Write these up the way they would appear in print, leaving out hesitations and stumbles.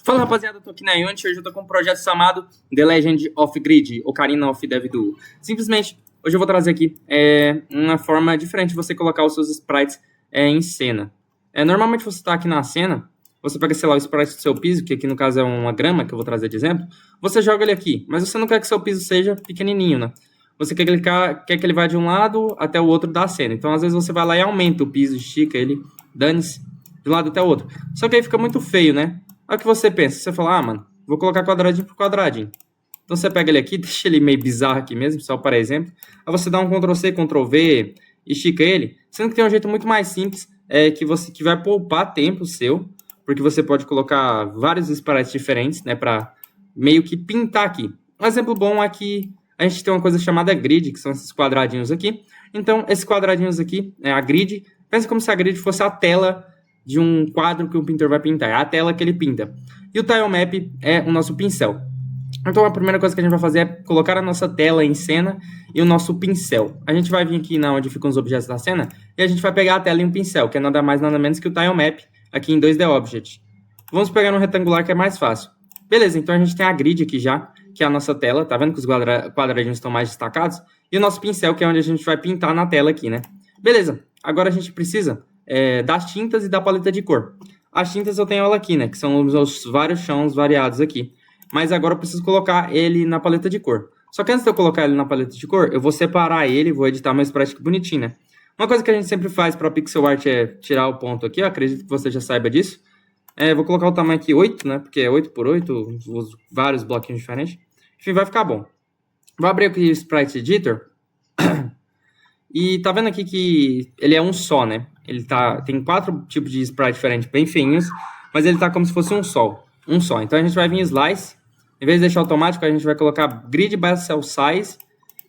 Fala rapaziada, eu tô aqui na Unity, hoje eu tô com um projeto chamado The Legend of Grid, Ocarina of Death Duel. Simplesmente, hoje eu vou trazer aqui uma forma diferente de você colocar os seus sprites em cena. Normalmente você tá aqui na cena, você pega, sei lá, o sprite do seu piso, que aqui no caso é uma grama, que eu vou trazer de exemplo, você joga ele aqui, mas você não quer que seu piso seja pequenininho, né? Você quer que ele vá de um lado até o outro da cena. Então, às vezes, você vai lá e aumenta o piso, estica ele, dane-se, de um lado até o outro. Só que aí fica muito feio, né? Aí o que você pensa? Você fala, ah, mano, vou colocar quadradinho por quadradinho. Então você pega ele aqui, deixa ele meio bizarro aqui mesmo, só para exemplo. Aí você dá um Ctrl+C, Ctrl+V, estica ele. Sendo que tem um jeito muito mais simples, que vai poupar tempo seu, porque você pode colocar vários sprites diferentes, né, para meio que pintar aqui. Um exemplo bom é que a gente tem uma coisa chamada grid, que são esses quadradinhos aqui. Então, esses quadradinhos aqui, a grid, pensa como se a grid fosse a tela de um quadro que o pintor vai pintar. É a tela que ele pinta. E o Tile Map é o nosso pincel. Então, a primeira coisa que a gente vai fazer é colocar a nossa tela em cena e o nosso pincel. A gente vai vir aqui na onde ficam os objetos da cena e a gente vai pegar a tela e um pincel, que é nada mais nada menos que o Tile Map aqui em 2D Object. Vamos pegar no retangular, que é mais fácil. Beleza, então a gente tem a grid aqui já, que é a nossa tela. Tá vendo que os quadradinhos estão mais destacados? E o nosso pincel, que é onde a gente vai pintar na tela aqui, né? Beleza, agora a gente precisa das tintas e da paleta de cor. As tintas eu tenho ela aqui, né? Que são os vários chãos variados aqui. Mas agora eu preciso colocar ele na paleta de cor. Só que antes de eu colocar ele na paleta de cor, eu vou separar ele, vou editar meu sprite bonitinho, né? Uma coisa que a gente sempre faz para pixel art é tirar o ponto aqui. Eu acredito que você já saiba disso. Vou colocar o tamanho aqui 8, né? Porque é 8 por 8, vários bloquinhos diferentes. Enfim, vai ficar bom. Vou abrir aqui o Sprite Editor. E tá vendo aqui que ele é um só, né? Ele tem 4 tipos de sprite diferentes, bem feinhos, mas ele tá como se fosse um só. Então a gente vai vir em Slice. Em vez de deixar automático, a gente vai colocar Grid by Cell Size.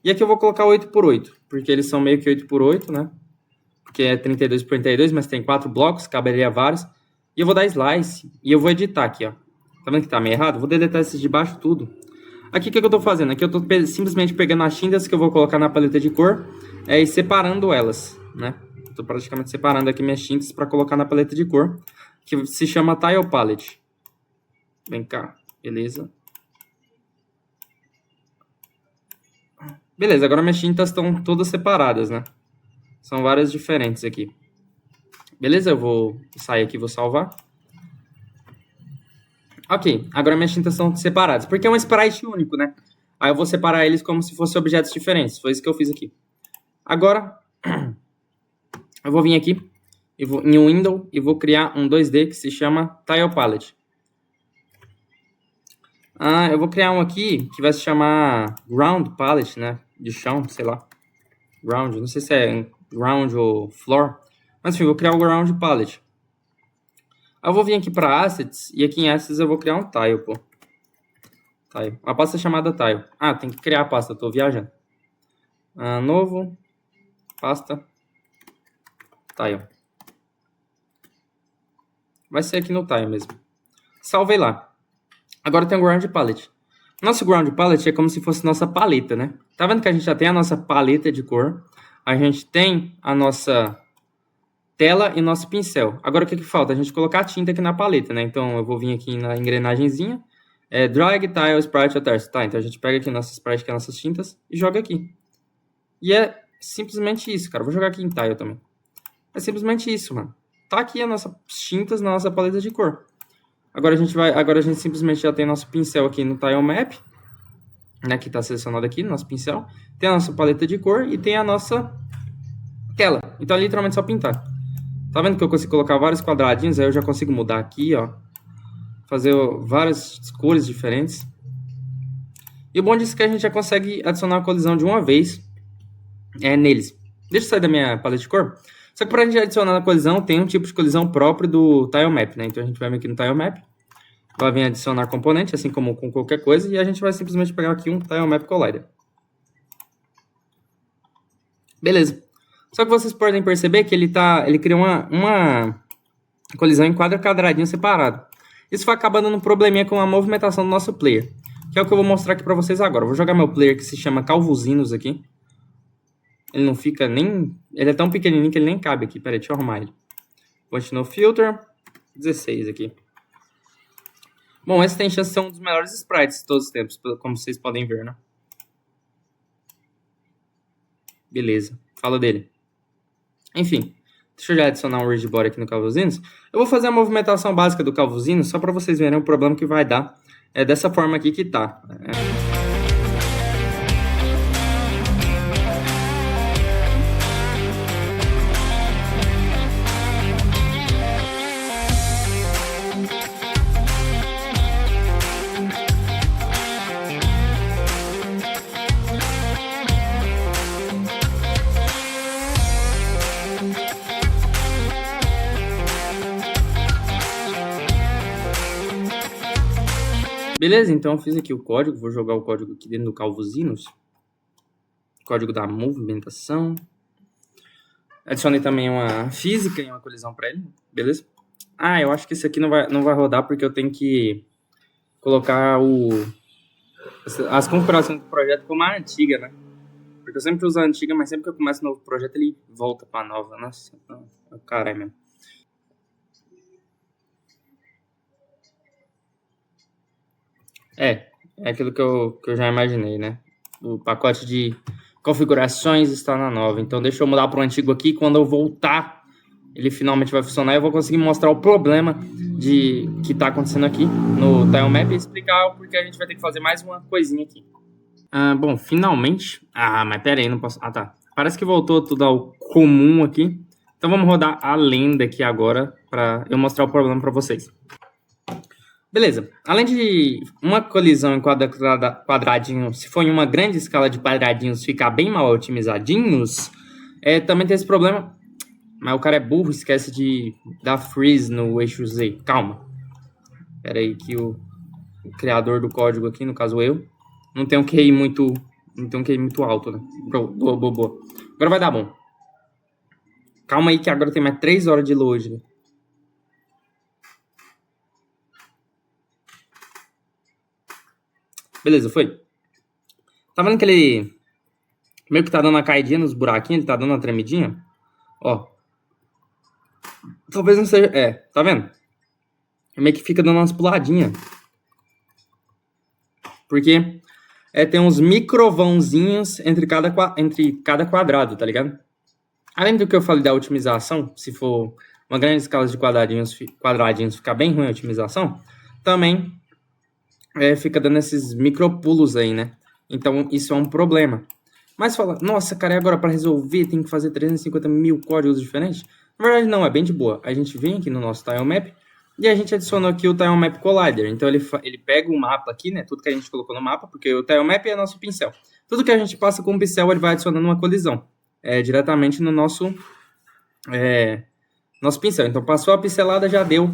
E aqui eu vou colocar 8 por 8, porque eles são meio que 8 por 8, né? Porque é 32 por 32, mas tem 4 blocos, caberia vários. E eu vou dar Slice e eu vou editar aqui, ó. Tá vendo que tá meio errado? Vou deletar esses de baixo tudo. Aqui o que eu tô fazendo? Aqui eu tô simplesmente pegando as tintas que eu vou colocar na paleta de cor e separando elas, né? Tô praticamente separando aqui minhas tintas para colocar na paleta de cor, que se chama Tile Palette. Vem cá, beleza. Beleza, agora minhas tintas estão todas separadas, né? São várias diferentes aqui. Beleza, eu vou sair aqui e vou salvar. Ok, agora minhas tintas são separadas, porque é um sprite único, né? Aí eu vou separar eles como se fossem objetos diferentes. Foi isso que eu fiz aqui. Agora, eu vou vir aqui em Window e vou criar um 2D que se chama Tile Palette. Eu vou criar um aqui que vai se chamar Ground Palette, né? De chão, sei lá. Ground, não sei se é Ground ou Floor. Mas enfim, vou criar o Ground Palette. Eu vou vir aqui para Assets, e aqui em Assets eu vou criar um Tile, pô. Tile. Uma pasta chamada Tile. Tem que criar a pasta, eu tô viajando. Novo, pasta, Tile. Vai ser aqui no Tile mesmo. Salvei lá. Agora tem o Ground Palette. Nosso Ground Palette é como se fosse nossa paleta, né? Tá vendo que a gente já tem a nossa paleta de cor. A gente tem a nossa tela e nosso pincel. Agora o que falta? A gente colocar a tinta aqui na paleta, né? Então eu vou vir aqui na engrenagenzinha. Drag, Tile, Sprite, Attach. Tá, então a gente pega aqui nosso Sprite, que é nossas tintas, e joga aqui. E é simplesmente isso, cara. Vou jogar aqui em Tile também. É simplesmente isso, mano. Tá aqui as nossas tintas na nossa paleta de cor. Agora a gente simplesmente já tem nosso pincel aqui no Tile Map, né, que está selecionado aqui, nosso pincel. Tem a nossa paleta de cor e tem a nossa tela. Então é literalmente só pintar. Tá vendo que eu consigo colocar vários quadradinhos? Aí eu já consigo mudar aqui, ó. Fazer várias cores diferentes. E o bom disso é que a gente já consegue adicionar a colisão de uma vez neles. Deixa eu sair da minha paleta de cor. Só que para a gente adicionar a colisão, tem um tipo de colisão próprio do Tile Map, né? Então a gente vai vir aqui no Tile Map, vai vir adicionar componente, assim como com qualquer coisa, e a gente vai simplesmente pegar aqui um Tile Map Collider. Beleza. Só que vocês podem perceber que ele cria uma colisão em quadradinho separado. Isso vai acabar dando um probleminha com a movimentação do nosso player, que é o que eu vou mostrar aqui para vocês agora. Eu vou jogar meu player que se chama Calvusinos aqui. Ele não fica nem... Ele é tão pequenininho que ele nem cabe aqui. Pera aí, deixa eu arrumar ele. Continue Filter. 16 aqui. Bom, esse tem chance de ser um dos melhores sprites de todos os tempos, como vocês podem ver, né? Beleza, fala dele. Enfim, deixa eu já adicionar um Rigboard aqui no Calvosinus. Eu vou fazer a movimentação básica do Calvosinus só para vocês verem o problema que vai dar. É dessa forma aqui que tá. Beleza, então eu fiz aqui o código, vou jogar o código aqui dentro do Calvosinus. Código da movimentação. Adicionei também uma física e uma colisão para ele, beleza? Ah, eu acho que esse aqui não vai rodar porque eu tenho que colocar as configurações do projeto como a antiga, né? Porque eu sempre uso a antiga, mas sempre que eu começo um novo projeto ele volta para nova. Nossa, caralho mesmo. É aquilo que eu já imaginei, né? O pacote de configurações está na nova. Então deixa eu mudar para o antigo aqui. Quando eu voltar, ele finalmente vai funcionar. Eu vou conseguir mostrar o problema que está acontecendo aqui no tilemap e explicar o porquê a gente vai ter que fazer mais uma coisinha aqui. Bom, finalmente... mas pera aí, não posso... tá. Parece que voltou tudo ao comum aqui. Então vamos rodar a lenda aqui agora para eu mostrar o problema para vocês. Beleza, além de uma colisão em quadradinho, se for em uma grande escala de quadradinhos ficar bem mal otimizadinhos, também tem esse problema, mas o cara é burro, esquece de dar freeze no eixo Z. Calma, espera aí que o criador do código aqui, no caso eu, não tem um QI muito alto, né? Boa. Agora vai dar bom. Calma aí que agora tem mais 3 horas de load, né? Beleza, foi. Tá vendo que ele meio que tá dando uma caidinha nos buraquinhos? Ele tá dando uma tremidinha? Ó. Talvez não seja... tá vendo? Meio que fica dando umas puladinhas. Porque tem uns microvãozinhos entre cada quadrado, tá ligado? Além do que eu falei da otimização, se for uma grande escala de quadradinhos ficar bem ruim a otimização, também... fica dando esses micropulos aí, né? Então, isso é um problema. Mas fala, nossa, cara, e agora para resolver tem que fazer 350 mil códigos diferentes? Na verdade, não, é bem de boa. A gente vem aqui no nosso tilemap e a gente adicionou aqui o Tilemap Collider. Então, ele pega o mapa aqui, né? Tudo que a gente colocou no mapa, porque o tilemap é nosso pincel. Tudo que a gente passa com o pincel, ele vai adicionando uma colisão. Diretamente no nosso pincel. Então, passou a pincelada, já deu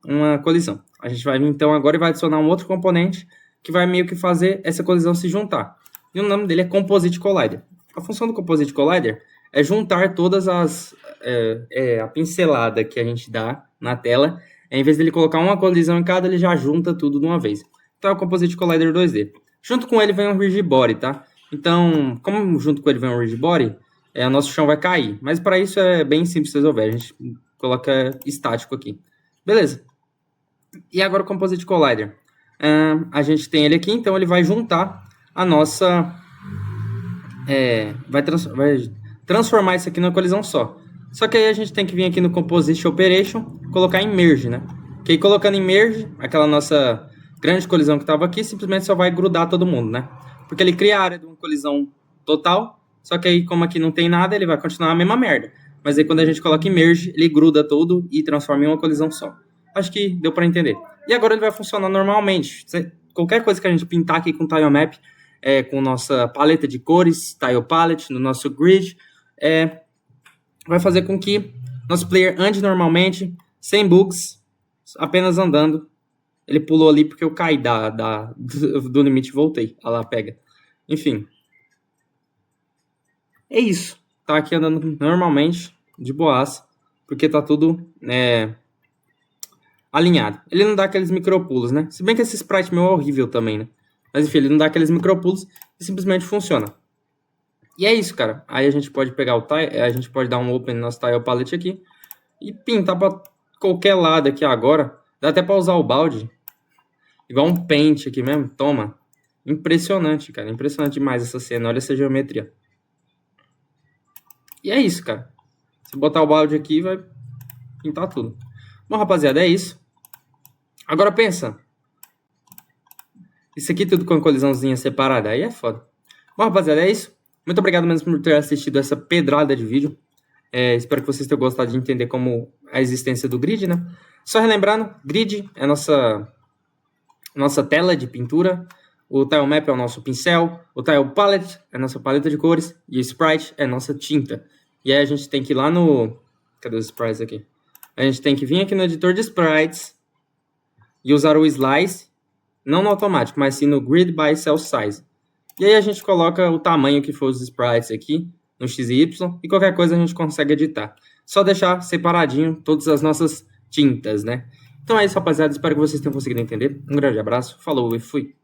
uma colisão. A gente vai vir então agora e vai adicionar um outro componente que vai meio que fazer essa colisão se juntar. E o nome dele é Composite Collider. A função do Composite Collider é juntar todas a pincelada que a gente dá na tela. Em vez dele colocar uma colisão em cada, ele já junta tudo de uma vez. Então é o Composite Collider 2D. Junto com ele vem um Rigboard, tá? Então, como junto com ele vem um Rigboard, o nosso chão vai cair. Mas para isso é bem simples de resolver. A gente coloca estático aqui. Beleza. E agora o Composite Collider. A gente tem ele aqui, então ele vai juntar a nossa... vai transformar isso aqui numa colisão só. Só que aí a gente tem que vir aqui no Composite Operation, colocar em Merge, né? Que aí colocando em Merge, aquela nossa grande colisão que estava aqui, simplesmente só vai grudar todo mundo, né? Porque ele cria a área de uma colisão total, só que aí como aqui não tem nada, ele vai continuar a mesma merda. Mas aí quando a gente coloca em Merge, ele gruda tudo e transforma em uma colisão só. Acho que deu para entender. E agora ele vai funcionar normalmente. Qualquer coisa que a gente pintar aqui com o tilemap, com nossa paleta de cores, Tile Palette, no nosso grid, vai fazer com que nosso player ande normalmente, sem bugs, apenas andando. Ele pulou ali porque eu caí do limite e voltei. Olha lá, pega. Enfim. É isso. Tá aqui andando normalmente, de boas, porque tá tudo... alinhado. Ele não dá aqueles micropulos, né? Se bem que esse sprite meu é horrível também, né? Mas enfim, ele não dá aqueles micropulos e simplesmente funciona. E é isso, cara. Aí a gente pode pegar a gente pode dar um open no nosso tile palette aqui e pintar para qualquer lado aqui agora. Dá até para usar o balde. Igual um pente aqui mesmo, toma. Impressionante, cara. Impressionante demais essa cena. Olha essa geometria. E é isso, cara. Se botar o balde aqui, vai pintar tudo. Bom, rapaziada, é isso. Agora pensa. Isso aqui tudo com a colisãozinha separada. Aí é foda. Bom, rapaziada, é isso. Muito obrigado mesmo por ter assistido essa pedrada de vídeo. Espero que vocês tenham gostado de entender como a existência do grid, né? Só relembrando, grid é nossa tela de pintura. O Tile Map é o nosso pincel. O Tile Palette é a nossa paleta de cores. E o Sprite é a nossa tinta. E aí a gente tem que ir lá no... Cadê os sprites aqui? A gente tem que vir aqui no editor de sprites e usar o Slice, não no automático, mas sim no Grid by Cell Size. E aí a gente coloca o tamanho que for os sprites aqui, no X e Y, e qualquer coisa a gente consegue editar. Só deixar separadinho todas as nossas tintas, né? Então é isso, rapaziada. Espero que vocês tenham conseguido entender. Um grande abraço, falou e fui!